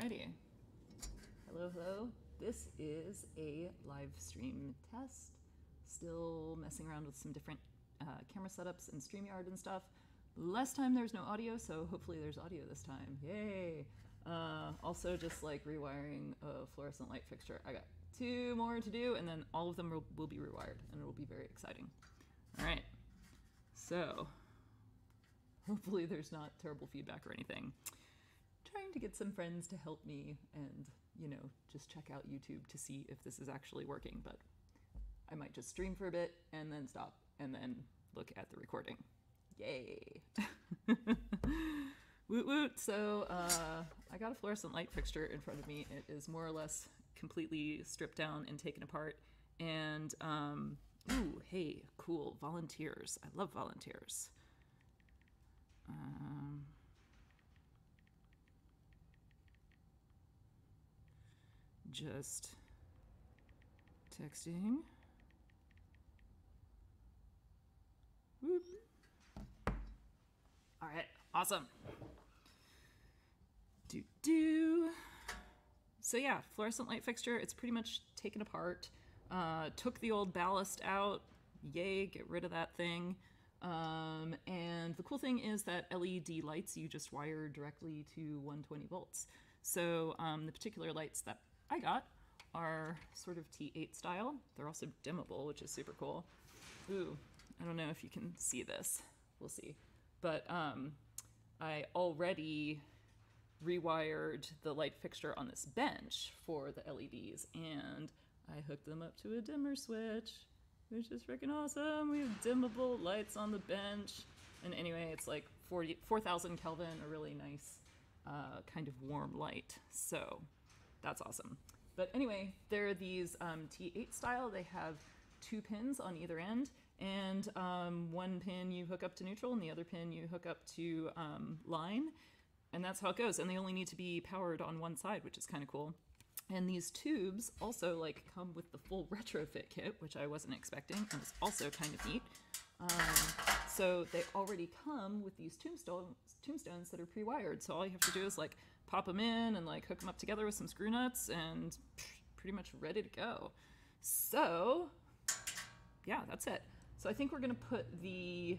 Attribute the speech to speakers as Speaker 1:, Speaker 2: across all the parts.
Speaker 1: Alrighty. Hello, hello. This is a live stream test. Still messing around with some different camera setups and StreamYard and stuff. Last time there's no audio, so hopefully there's audio this time. Yay! Also just like rewiring a fluorescent light fixture. I got 2 more to do, and then all of them will be rewired, and it'll be very exciting. Alright, so hopefully there's not terrible feedback or anything. Trying to get some friends to help me and, you know, just check out YouTube to see if this is actually working, but I might just stream for a bit and then stop and then look at the recording. Yay! Woot woot! So I got a fluorescent light fixture in front of me. It is more or less completely stripped down and taken apart. And, ooh, hey, cool, volunteers. I love volunteers. Just texting. Whoop. All right, awesome. So yeah, fluorescent light fixture, it's pretty much taken apart. Took the old ballast out. Yay, get rid of that thing. And the cool thing is that LED lights you just wire directly to 120 volts. So the particular lights that I got are sort of T8 style. They're also dimmable, which is super cool. Ooh, I don't know if you can see this. We'll see. But I already rewired the light fixture on this bench for the LEDs, and I hooked them up to a dimmer switch, which is freaking awesome. We have dimmable lights on the bench. And anyway, it's like 4,000 Kelvin, a really nice kind of warm light. So that's awesome. But anyway, they're these T8 style. They have 2 pins on either end, and 1 pin you hook up to neutral and the other pin you hook up to line. And that's how it goes. And they only need to be powered on one side, which is kind of cool. And these tubes also like come with the full retrofit kit, which I wasn't expecting, and it's also kind of neat. So they already come with these tombstones that are pre-wired. So all you have to do is like pop them in and like hook them up together with some screw nuts, and pretty much ready to go. So yeah, that's it. So I think we're gonna put the,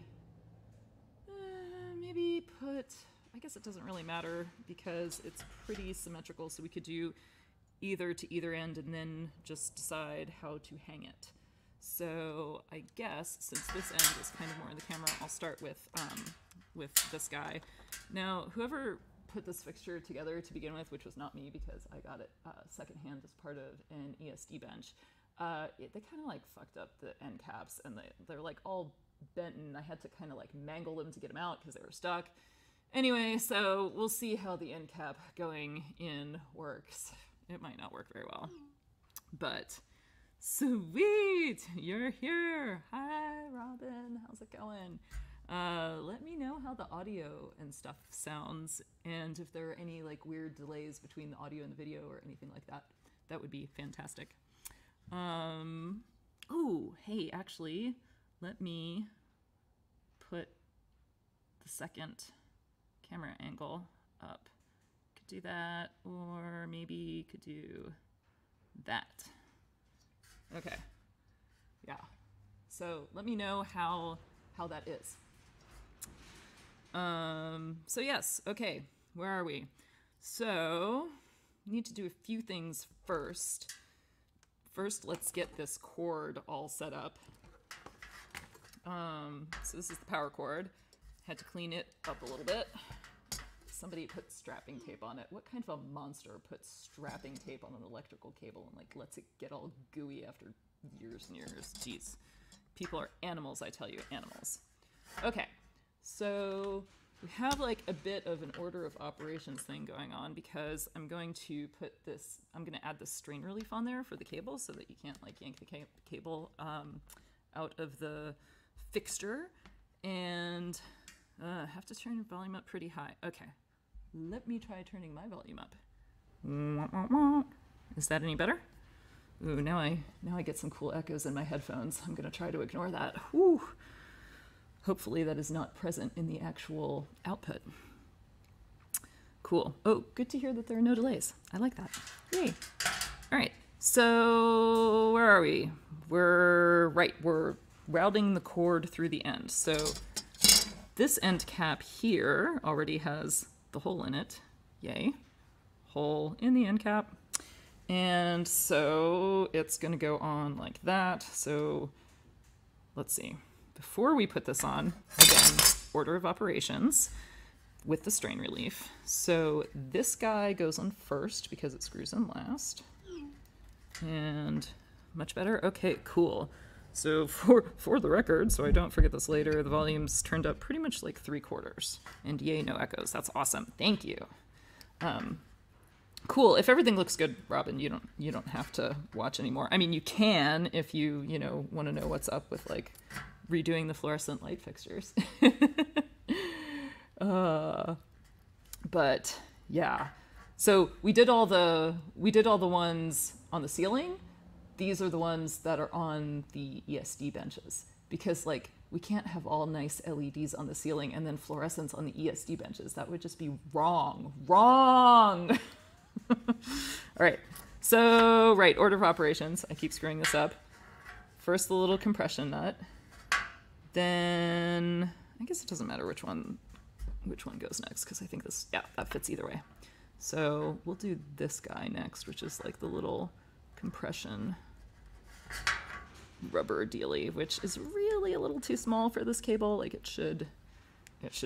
Speaker 1: I guess it doesn't really matter because it's pretty symmetrical, so we could do either to either end and then just decide how to hang it. So I guess since this end is kind of more in the camera, I'll start with this guy. Now, whoever put this fixture together to begin with, which was not me because I got it secondhand as part of an ESD bench, they kind of like fucked up the end caps, and they're like all bent, and I had to kind of like mangle them to get them out because they were stuck. Anyway, so we'll see how the end cap going in works. It might not work very well, but sweet, you're here. Hi, Robin, how's it going? Let me know how the audio and stuff sounds, and if there are any like weird delays between the audio and the video or anything like that. That would be fantastic. Oh, hey, actually, let me put the second camera angle up. Could do that, or maybe could do that. Okay, yeah. So let me know how that is. So yes, okay, where are we? So we need to do a few things first. First, let's get this cord all set up. So this is the power cord. Had to clean it up a little bit. Somebody put strapping tape on it. What kind of a monster puts strapping tape on an electrical cable and like lets it get all gooey after years and years? Jeez. People are animals, I tell you, animals. Okay, so we have like a bit of an order of operations thing going on because I'm going to put this, I'm going to add the strain relief on there for the cable so that you can't like yank the cable out of the fixture, and have to turn your volume up pretty high. Okay, let me try turning my volume up. Is that any better? Ooh, now I get some cool echoes in my headphones. I'm going to try to ignore that. Whew. Hopefully that is not present in the actual output. cool. Oh, good to hear that there are no delays. I like that. Yay. All right, so where are we? We're routing the cord through the end. So this end cap here already has the hole in it. Yay. Hole in the end cap. And so it's going to go on like that. So let's see. Before we put this on, again, order of operations with the strain relief. So this guy goes on first because it screws in last. And much better. Okay, cool. So for the record, so I don't forget this later, the volume's turned up pretty much like 3/4. And yay, no echoes. That's awesome. Thank you. Cool. If everything looks good, Robin, you don't have to watch anymore. I mean, you can if you want to know what's up with like redoing the fluorescent light fixtures. But yeah. So we did all the ones on the ceiling. These are the ones that are on the ESD benches, because like we can't have all nice LEDs on the ceiling and then fluorescents on the ESD benches. That would just be wrong. Wrong. All right. So, order of operations. I keep screwing this up. First, the little compression nut. Then, I guess it doesn't matter which one goes next, because I think this, yeah, that fits either way. So we'll do this guy next, which is like the little compression rubber dealy, which is really a little too small for this cable. Like it should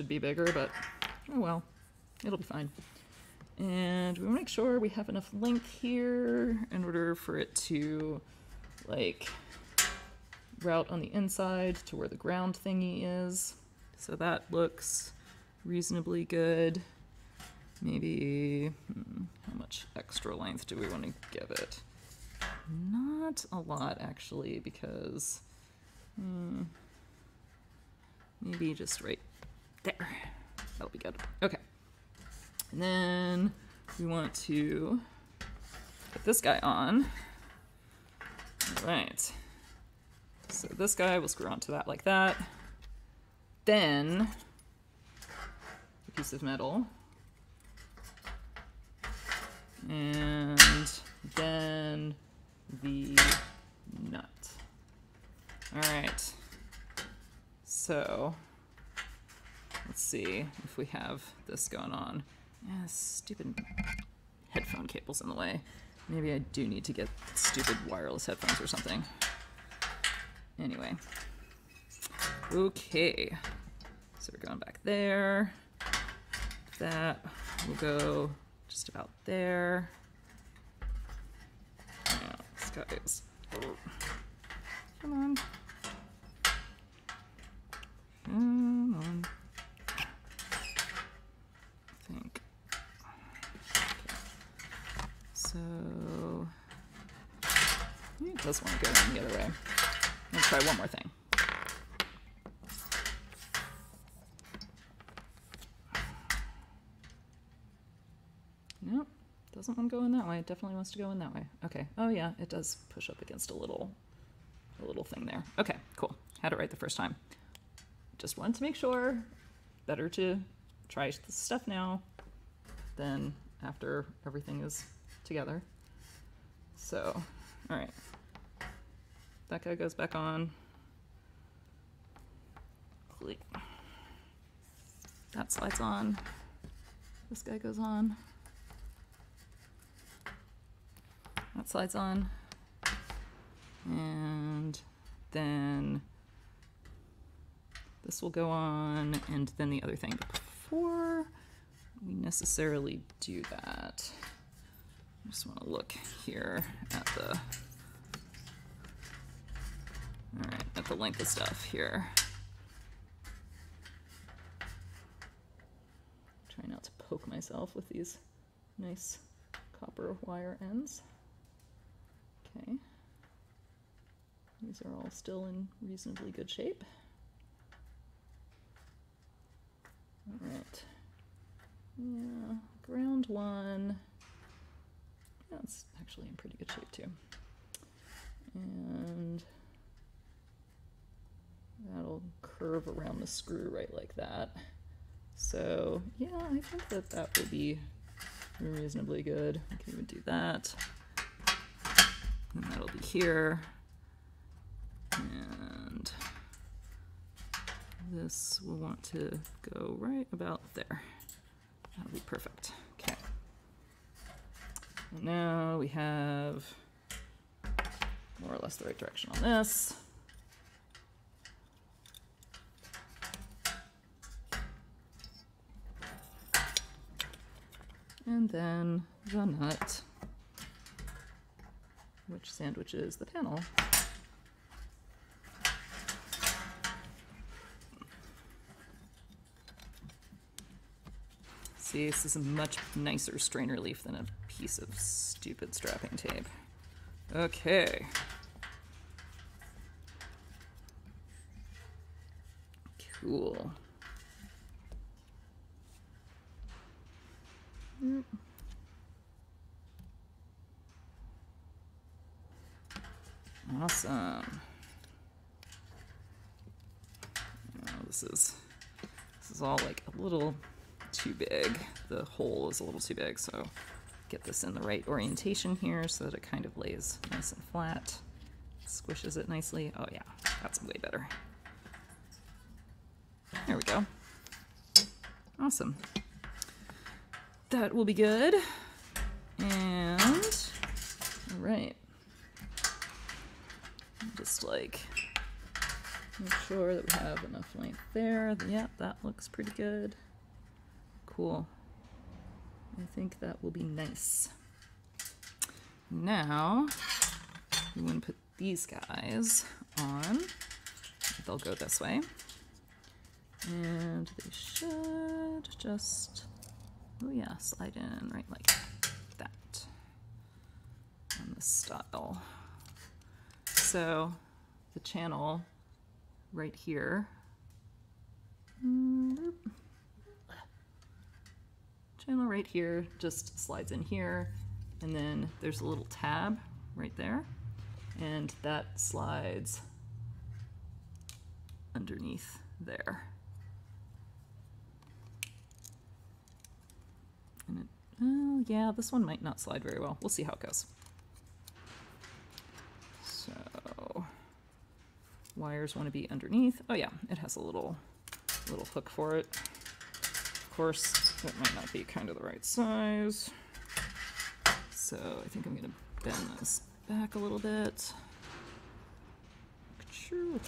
Speaker 1: be bigger, but oh well, it'll be fine. And we want to make sure we have enough length here in order for it to like route on the inside to where the ground thingy is. So that looks reasonably good. Maybe, how much extra length do we want to give it? Not a lot, actually, because maybe just right there. That'll be good. Okay. And then we want to put this guy on. All right. So this guy will screw onto that like that. Then a piece of metal. And then the nut. All right. So let's see if we have this going on. Yeah, stupid headphone cable's in the way. Maybe I do need to get stupid wireless headphones or something. Anyway. Okay. So we're going back there. That will go just about there. Yeah, this guy is. Come on. Come on. I think. Okay. So it does want to go in the other way. Let's try one more thing. Nope, doesn't want to go in that way. It definitely wants to go in that way. Okay. Oh yeah, it does push up against a little thing there. Okay, cool. Had it right the first time. Just wanted to make sure. Better to try the stuff now than after everything is together. So, all right. That guy goes back on. Click. That slides on. This guy goes on. That slides on. And then this will go on, and then the other thing. But before we necessarily do that, I just want to look here at the at the length of stuff here. Try not to poke myself with these nice copper wire ends. Okay. These are all still in reasonably good shape. All right. Yeah, ground one. That's actually in pretty good shape too. And that'll curve around the screw right like that. So yeah, I think that will be reasonably good. I can even do that. And that'll be here. And this will want to go right about there. That'll be perfect. Okay. And now we have more or less the right direction on this. And then the nut, which sandwiches the panel. See, this is a much nicer strainer leaf than a piece of stupid strapping tape. Okay. Cool. Awesome. Oh, this is all like a little too big. The hole is a little too big, so get this in the right orientation here so that it kind of lays nice and flat. Squishes it nicely. Oh yeah, that's way better. There we go. Awesome. That will be good. And all right. Just like make sure that we have enough length there. Yeah, that looks pretty good. Cool. I think that will be nice. Now we want to put these guys on. They'll go this way. And they should just, oh yeah, slide in right like that on this style. So the channel right here, channel right here just slides in here, and then there's a little tab right there, and that slides underneath there. And it, oh yeah, this one might not slide very well. We'll see how it goes. So wires want to be underneath. Oh yeah, it has a little hook for it. Of course, that might not be kind of the right size. So I think I'm going to bend this back a little bit. Sure.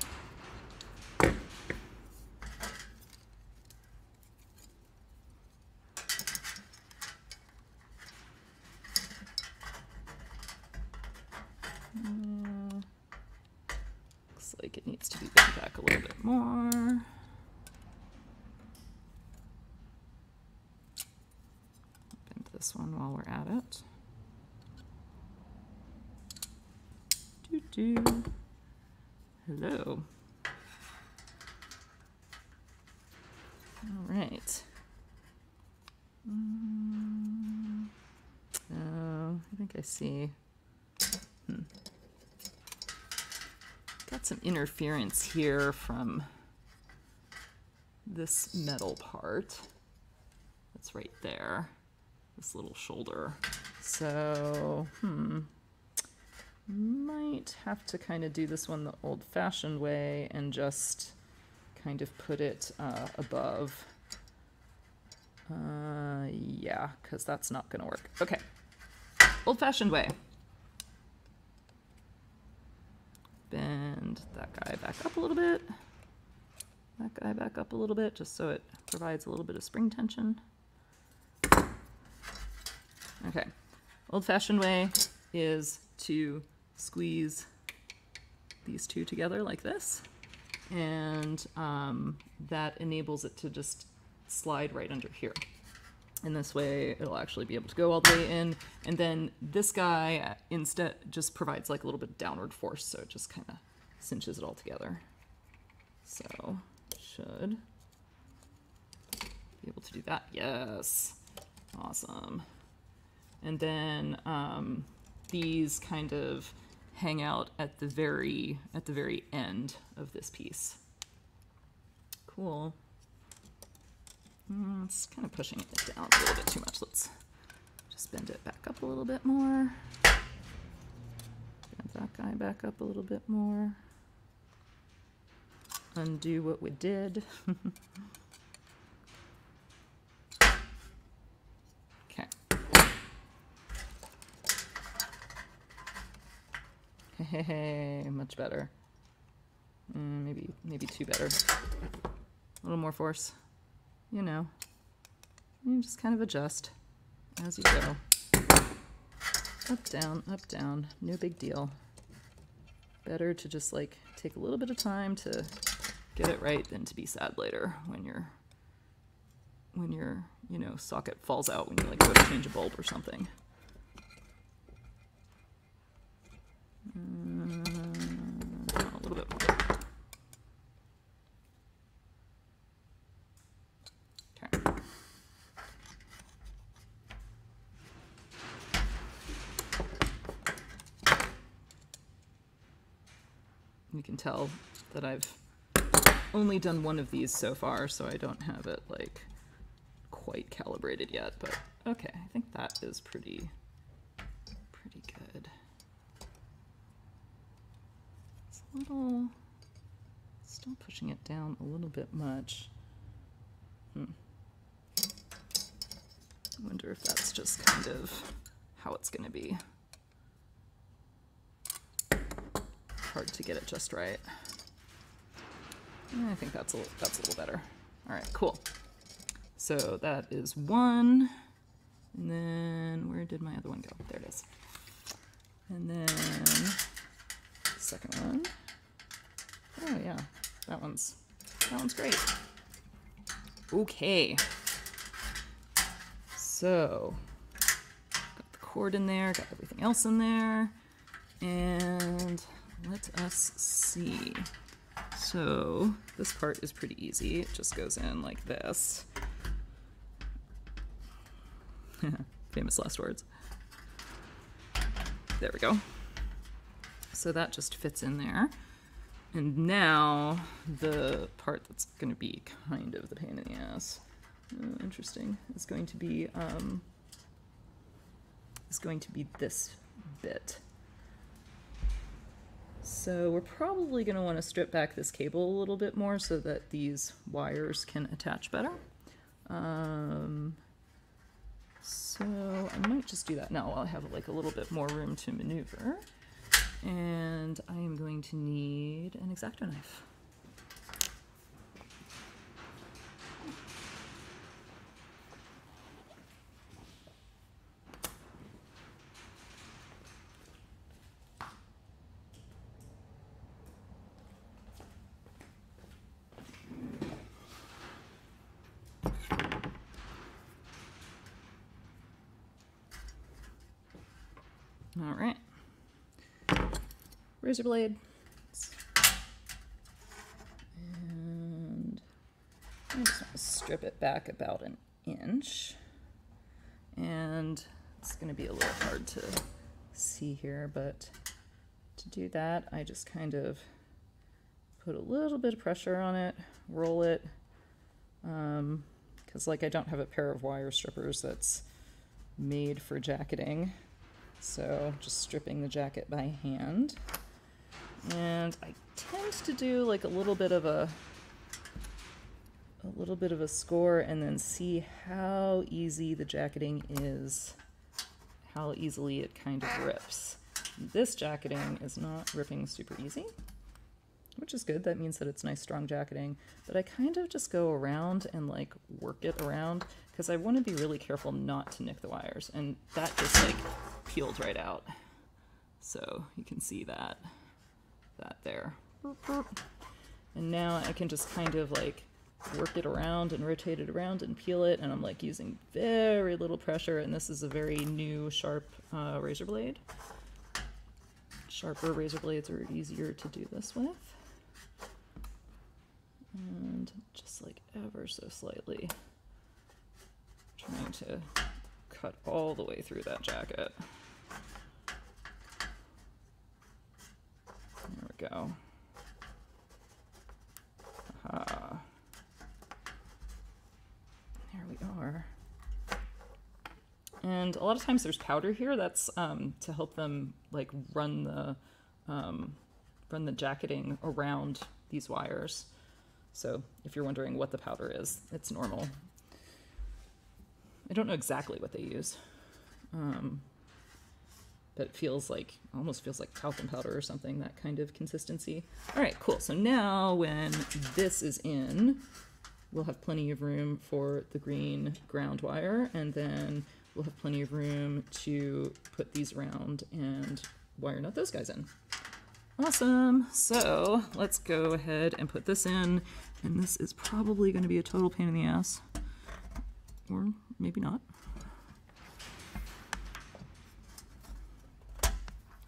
Speaker 1: Looks like it needs to be bent back a little bit more. Bend this one while we're at it. Doo-doo. Hello. All right. I think I see. Got some interference here from this metal part that's right there, this little shoulder. So, might have to kind of do this one the old-fashioned way and just kind of put it above. Yeah, because that's not going to work. Okay, old-fashioned way. Bend that guy back up a little bit. That guy back up a little bit, just so it provides a little bit of spring tension. Okay, old-fashioned way is to squeeze these two together like this, and that enables it to just slide right under here. And this way it'll actually be able to go all the way in, and then this guy instead just provides like a little bit of downward force, so it just kind of cinches it all together. So should be able to do that. Yes, awesome. And then these kind of hang out at the very end of this piece. Cool. It's kind of pushing it down a little bit too much. Let's Just bend it back up a little bit more. Bend that guy back up a little bit more. Undo what we did. Okay. Hey, much better. Maybe too better. A little more force. You know. You just kind of adjust as you go. Up, down. No big deal. Better to just like take a little bit of time to get it right than to be sad later when your socket falls out when you like go to change a bulb or something. A little bit more. Okay. You can tell that I've only done one of these so far, so I don't have it like quite calibrated yet, but okay, I think that is pretty good. It's a little, still pushing it down a little bit much. I wonder if that's just kind of how it's going to be. Hard to get it just right. I think that's a little better. All right, cool. So that is one. And then where did my other one go? There it is. And then the second one. Oh yeah, that one's great. Okay. So got the cord in there, got everything else in there, and let us see. So this part is pretty easy. It just goes in like this. Famous last words. There we go. So that just fits in there. And now the part that's going to be kind of the pain in the ass, interesting, is going to be this bit. So we're probably going to want to strip back this cable a little bit more so that these wires can attach better. So I might just do that now while I have like a little bit more room to maneuver. And I am going to need an X-Acto knife. All right. Razor blade, and I just want to strip it back about an inch, and it's going to be a little hard to see here, but to do that I just kind of put a little bit of pressure on it, roll it, because like I don't have a pair of wire strippers that's made for jacketing, so just stripping the jacket by hand. And I tend to do like a little bit of a score and then see how easy the jacketing is, how easily it kind of rips. This jacketing is not ripping super easy, which is good. That means that it's nice strong jacketing, but I kind of just go around and like work it around because I want to be really careful not to nick the wires, and that just like peeled right out. So you can see that there. And now I can just kind of like work it around and rotate it around and peel it, and I'm like using very little pressure, and this is a very new sharp razor blade. Sharper razor blades are easier to do this with. And just like ever so slightly trying to cut all the way through that jacket. There we go. Aha. There we are. And a lot of times there's powder here that's to help them like run the jacketing around these wires. So if you're wondering what the powder is, it's normal. I don't know exactly what they use, but it feels like, almost feels like talcum powder or something, that kind of consistency. All right, cool. So now when this is in, we'll have plenty of room for the green ground wire, and then we'll have plenty of room to put these around and wire nut those guys in. Awesome. So let's go ahead and put this in, and this is probably going to be a total pain in the ass, or maybe not.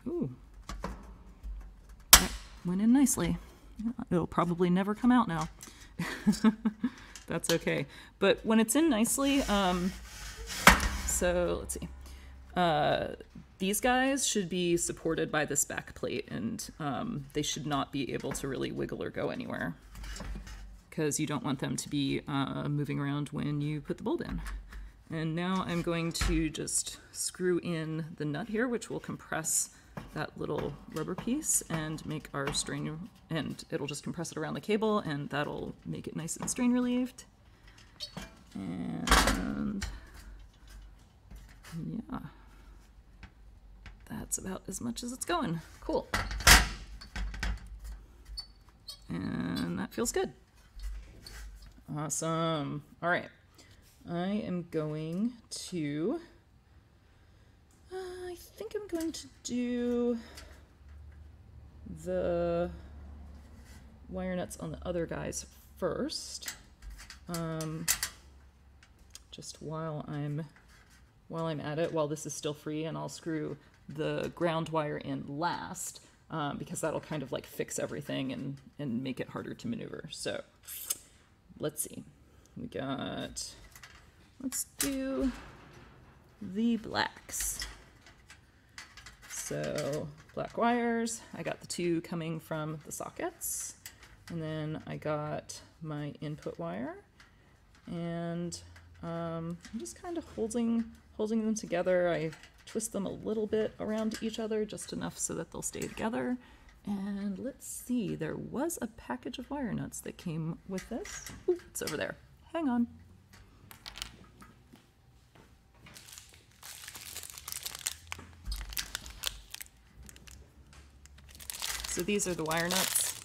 Speaker 1: Ooh, that went in nicely. It'll probably never come out now. That's okay. But when it's in nicely, so let's see. These guys should be supported by this back plate, and they should not be able to really wiggle or go anywhere, because you don't want them to be moving around when you put the bulb in. And now I'm going to just screw in the nut here, which will compress that little rubber piece and make our strain, and it'll just compress it around the cable, and that'll make it nice and strain relieved. And yeah, that's about as much as it's going. Cool. And that feels good. Awesome. All right. I am going to, I think I'm going to do the wire nuts on the other guys first. Just while I'm at it, while this is still free, and I'll screw the ground wire in last, because that'll kind of like fix everything and make it harder to maneuver. So let's see. We got, let's do the blacks. So black wires, I got the two coming from the sockets, and then I got my input wire, and I'm just kind of holding them together. I twist them a little bit around each other, just enough so that they'll stay together. And let's see, there was a package of wire nuts that came with this. Ooh, it's over there. Hang on. So these are the wire nuts,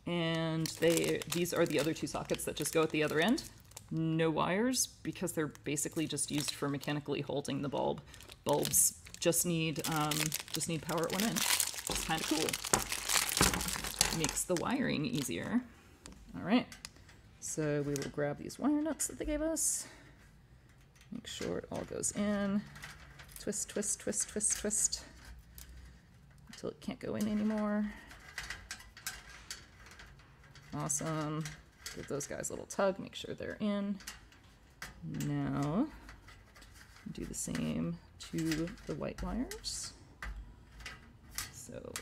Speaker 1: and these are the other two sockets that just go at the other end. No wires, because they're basically just used for mechanically holding the bulb. Bulbs just need power at one end. It's kind of cool. Makes the wiring easier. All right, so we will grab these wire nuts that they gave us. Make sure it all goes in. Twist, twist, twist, twist, twist, until it can't go in anymore. Awesome. Give those guys a little tug, make sure they're in. Now, do the same to the white wires. So,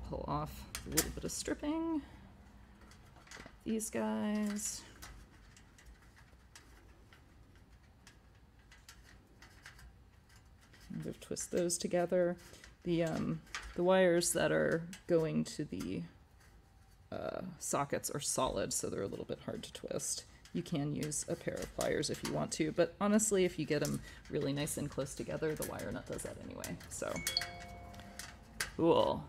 Speaker 1: pull off a little bit of stripping. Got these guys. Kind of twist those together. The wires that are going to the sockets are solid, so they're a little bit hard to twist. You can use a pair of pliers if you want to, but honestly, if you get them really nice and close together, the wire nut does that anyway. So, cool.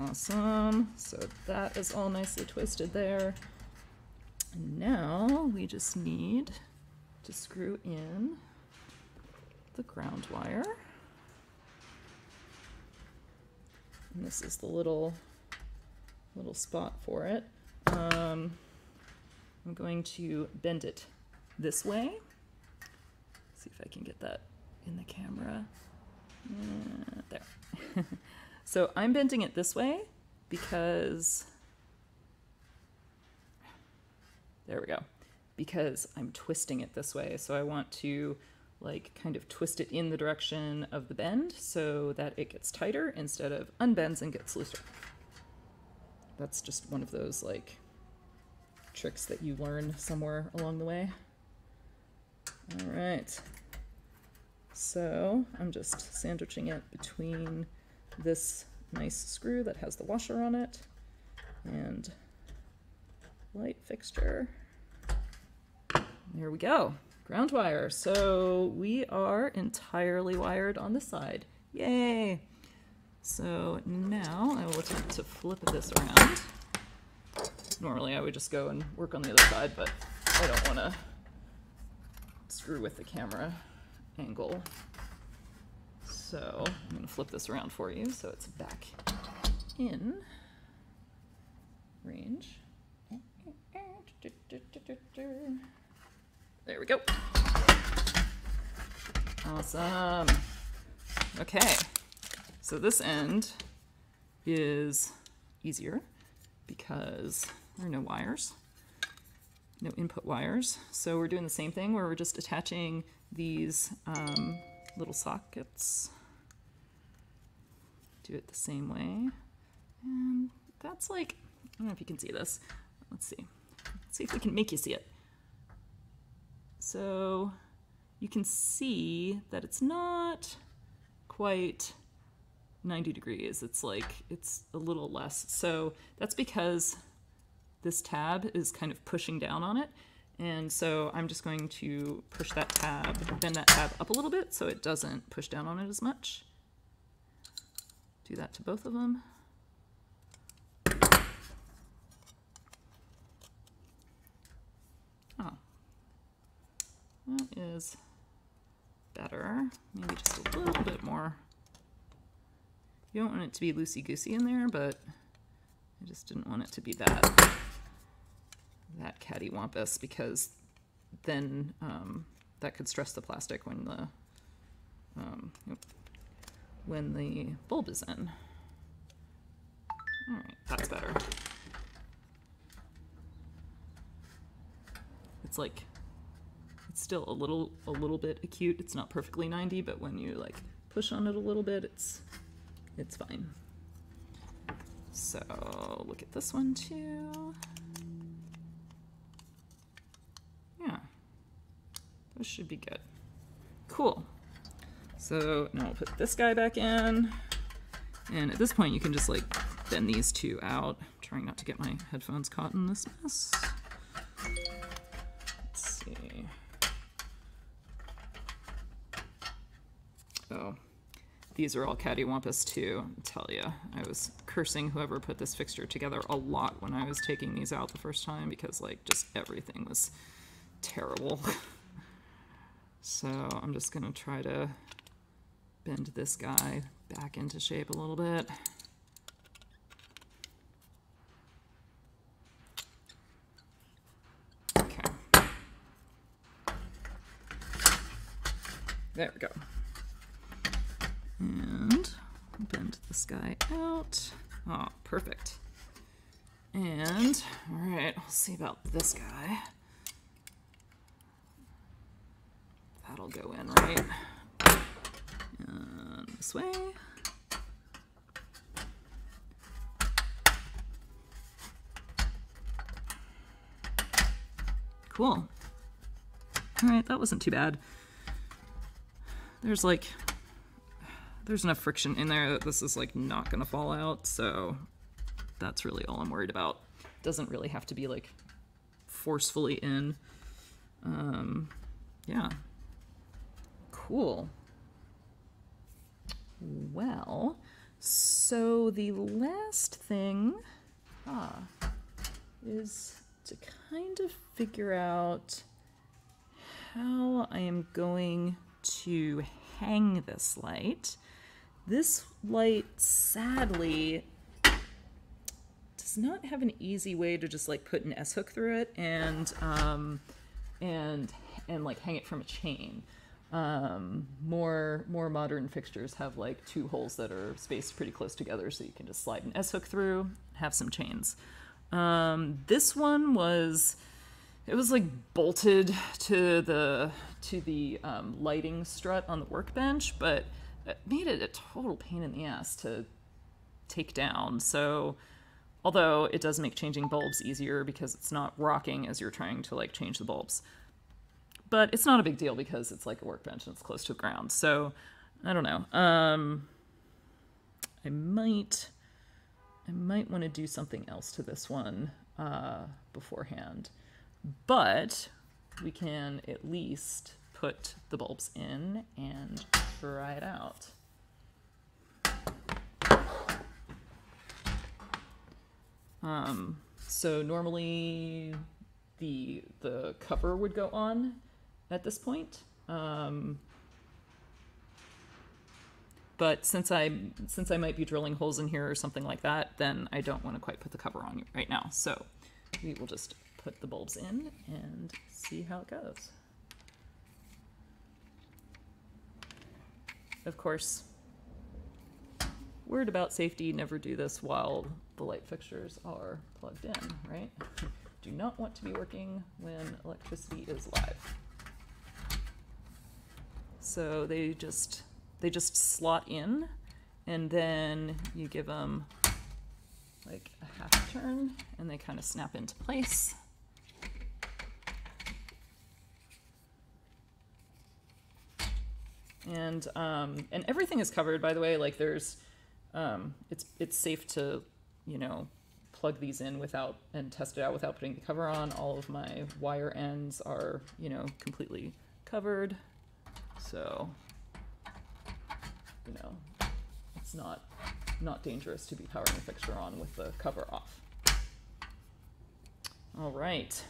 Speaker 1: Awesome. So that is all nicely twisted there. And now we just need to screw in the ground wire. And this is the little spot for it. I'm going to bend it this way. See if I can get that in the camera. There. So I'm bending it this way because, there we go, because I'm twisting it this way. So I want to like kind of twist it in the direction of the bend so that it gets tighter instead of unbends and gets looser. That's just one of those like tricks that you learn somewhere along the way. All right. So I'm just sandwiching it between this nice screw that has the washer on it and light fixture. There we go. Ground wire. So we are entirely wired on this side. Yay! So now I will attempt to flip this around. Normally I would just go and work on the other side, but I don't want to screw with the camera angle. So I'm going to flip this around for you so it's back in range. There we go. Awesome. Okay, so this end is easier because there are no wires, no input wires. So we're doing the same thing where we're just attaching these little sockets. Do it the same way. And that's like, I don't know if you can see this. Let's see. Let's see if we can make you see it. So you can see that it's not quite 90 degrees. It's like, it's a little less. So that's because this tab is kind of pushing down on it. And so I'm just going to push that tab, bend that tab up a little bit so it doesn't push down on it as much. Do that to both of them. Oh, that is better. Maybe just a little bit more. You don't want it to be loosey-goosey in there, but I just didn't want it to be that cattywampus, because then that could stress the plastic when the bulb is in. All right, that's better. It's like, it's still a little bit acute. It's not perfectly 90, but when you like push on it a little bit, it's fine. So look at this one too. Yeah, those should be good. Cool. So now I'll put this guy back in. And at this point you can just like bend these two out. I'm trying not to get my headphones caught in this mess. Let's see. Oh, these are all cattywampus too, I tell ya. I was cursing whoever put this fixture together a lot when I was taking these out the first time, because like just everything was terrible. So I'm just gonna try to bend this guy back into shape a little bit. Okay. There we go. And bend this guy out. Oh, perfect. And, all right, we'll see about this guy. That'll go in, right? And this way. Cool. All right, that wasn't too bad. There's enough friction in there that this is like not gonna fall out, so that's really all I'm worried about. Doesn't really have to be like forcefully in. Yeah. Cool. Well, so the last thing is to kind of figure out how I am going to hang this light. This light, sadly, does not have an easy way to just like put an S-hook through it and like hang it from a chain. More modern fixtures have like two holes that are spaced pretty close together, so you can just slide an S-hook through, have some chains. This one was like bolted to the lighting strut on the workbench, but it made it a total pain in the ass to take down. So Although it does make changing bulbs easier because it's not rocking as you're trying to like change the bulbs. But it's not a big deal because it's like a workbench and it's close to the ground. So I don't know. I might want to do something else to this one beforehand. But we can at least put the bulbs in and try it out. So normally the cover would go on at this point. But since I might be drilling holes in here or something like that, then I don't want to quite put the cover on right now. So we will just put the bulbs in and see how it goes. Of course, word about safety, never do this while the light fixtures are plugged in, right? Do not want to be working when electricity is live. So they just slot in, and then you give them like a half turn and they kind of snap into place. And everything is covered, by the way. Like there's it's safe to, you know, plug these in without and test it out without putting the cover on. All of my wire ends are, you know, completely covered. So, you know, it's not dangerous to be powering a fixture on with the cover off. All right,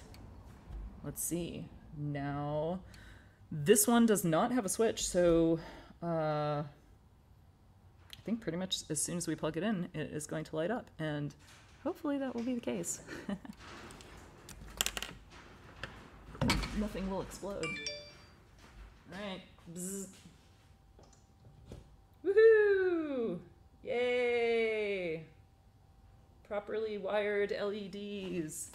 Speaker 1: let's see. Now, this one does not have a switch, so I think pretty much as soon as we plug it in, it is going to light up, and hopefully that will be the case. Nothing will explode. All right. Bzz. Woohoo! Yay! Properly wired LEDs.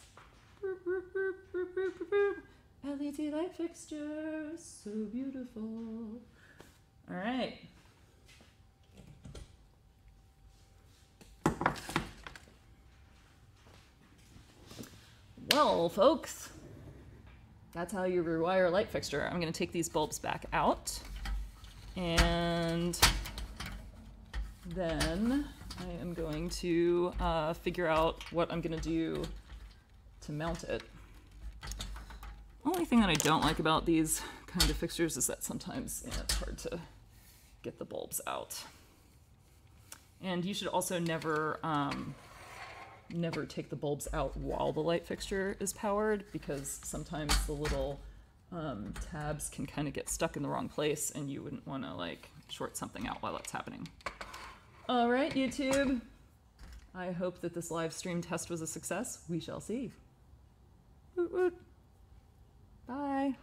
Speaker 1: Boop, boop, boop, boop, boop, boop, boop. LED light fixtures, so beautiful. All right. Well, folks, that's how you rewire a light fixture. I'm going to take these bulbs back out, and then I am going to figure out what I'm going to do to mount it. Only thing that I don't like about these kind of fixtures is that sometimes, you know, it's hard to get the bulbs out. And you should also never take the bulbs out while the light fixture is powered, because sometimes the little tabs can kind of get stuck in the wrong place and you wouldn't want to like short something out while that's happening. All right, YouTube. I hope that this live stream test was a success. We shall see. Woot woot. Bye.